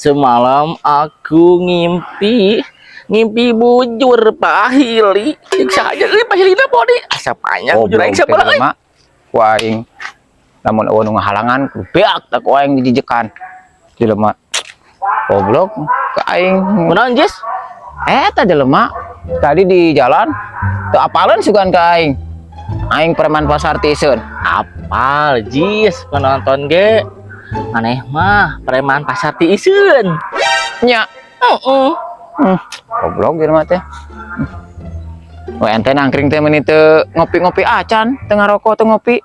Semalam aku ngimpi bujur Pak Hili. Saja ini Pak Hili na podi. Asa panjang bujur aing sabar euy. Ku aing lamun eueuh nu ngahalangan beak tak ku aing dijejekan. Jelema goblok ka aing. Kunaon Jis? Eta jelema tadi di jalan teu apaleun sugan ka aing. Aing preman pasar Tiseun. Apal Jis penonton ge. Maneh mah preman pasar Tiseun. Nya. Heeh. Goblok jelema teh. Wah ente nangkring teh meuni teu ngopi-ngopi acan, teu ngarokok teu ngopi.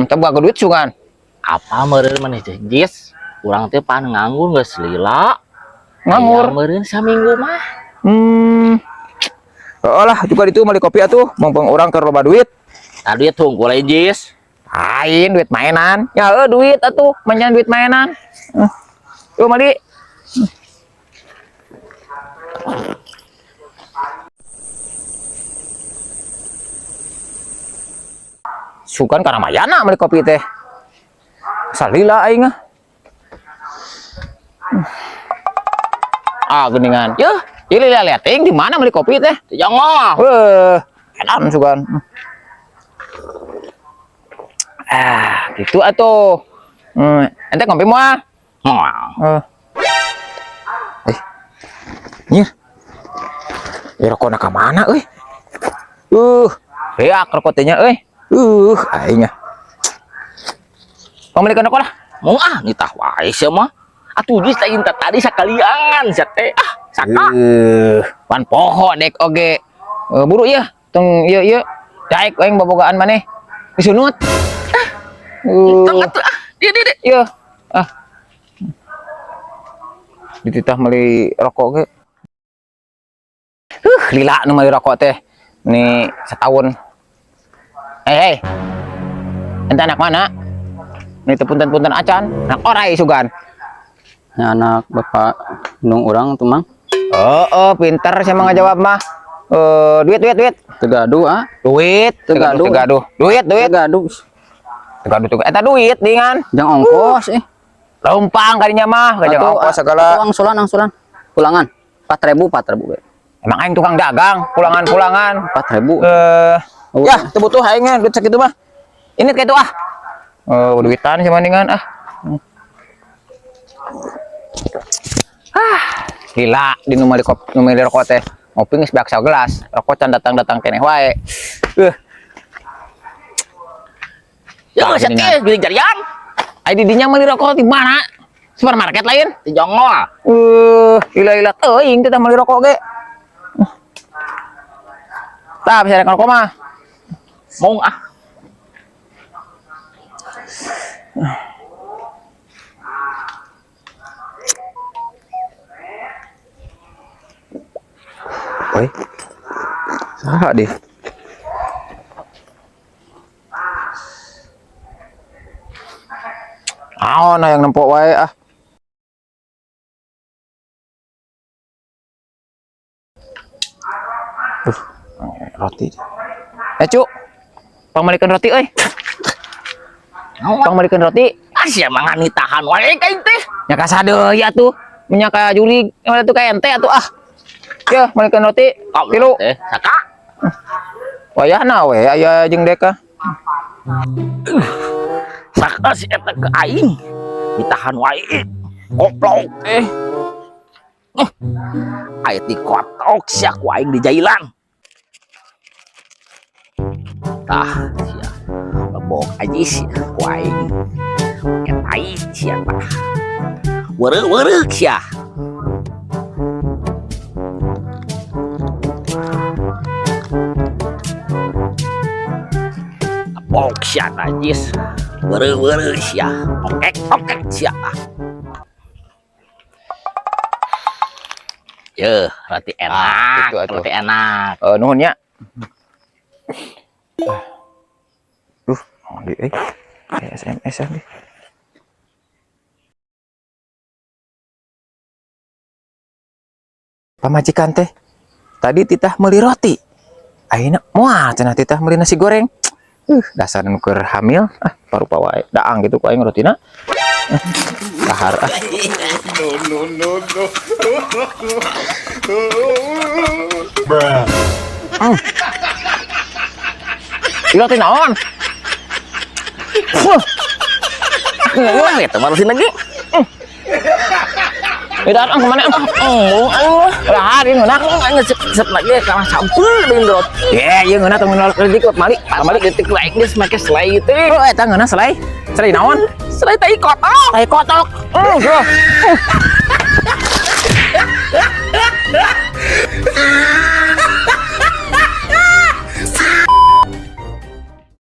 Teu boga duit sugan. Apa meureun maneh teh Jis? Urang teh pan nganggur geus lila. Nganggur meureun saminggu mah. Lah juga itu beli kopi atuh, mumpung orang keur loba duit. Tah duit hungkul aja Jis. Lain duit mainan. Ya duit atuh, menyan duit mainan. Yuk mali. Sukan kana mayana beli kopi teh. Salila aing ah. Geningan. Yeuh, ieu lihat ting di mana beli kopi teh? Teu jongol. Edan sugan. Gitu atuh. Ente ngopi moal. Nyir. Rokona ka mana euy? Beak rokot teh nya euy. Aing ah. Pamilikeun rokok lah. Mau nitah wae sia mah. Atuh Jis teh inta tadi sakalian sia teh. Saka. Pan poho dek oge. Buru ya. Tong ieu daek aing bobogaan maneh. Disunut. Tong atuh Di. Ieu. Dititah meuli rokok ge. Lila nu meuli rokok teh. Ini setahun. Hei. Ente anak mana? Ini teh punten-punten acan, anak orai sugan. Ya, anak bapak nung orang tuh mang. Pinter sih mah ngajawab mah. Duit. Tegaduh ah. Duit. Tegaduh. Duit. Tegaduh. Eta duit dingan. Jang ongkos Lempang kadinya mah, gajang ongkos segala. Angsulan. Pulangan. 4.000. Emang aing tukang dagang, pulangan. 4.000. Ya, teu butuh aing mah duit sakitu mah. Ini kayak itu ah. Duitan sih mendingan ah. Gila di nu meuli rokok teh. Ngopi geus beak gelas, rokok can datang keneh wae. Ya sia teh geuning jarian. Ai di dinya meuli rokok di mana? Supermarket lain? Teu jongol. Gila teuing teh meuli rokok ge. Tah bisa rek rokok mah. Mau Oi. Saha deh. Aon yang nempok wae ah. Roti. Cuk. Pamalikeun roti euy. Pamalikeun roti. Sia mah nganitahan wae ka teh. Nya ka sadeui atuh. Nya ka juli atuh ka ente atuh ah. Ya, malikeun roti. Tilu. Saka. Wayahna we aya jeung deka. Saka si eta ke aing. Ditahan wae. Goblok teh. Aya ti kotok sia ku aing di jailan. Tah sia. Lebok aja sia ku aing. Etai sia tah. Weureuh sia. Pok sia najis. Weureuh sia. Okek sia tah. Roti enak. Roti enak. Nuhun nya. SMS nih. Pamajikan teh. Tadi titah meuli roti. Ayeuna moal cenah titah meuli nasi goreng. Dasar nu keur hamil, parupa wae daang gitu ku aing rotina. kahar ah. Iya teh naon? Lihat marasin lagi. Tidak ang kemana? Hari ngena. Sep lagi kalah campur dengan rot. Ya, iya ngena temen kritik buat Malik. Malik detik lain dia semakin selai itu. Oh, eta ngena selai. Selai naon? Selai tai kotok. Tai kotok. Bro.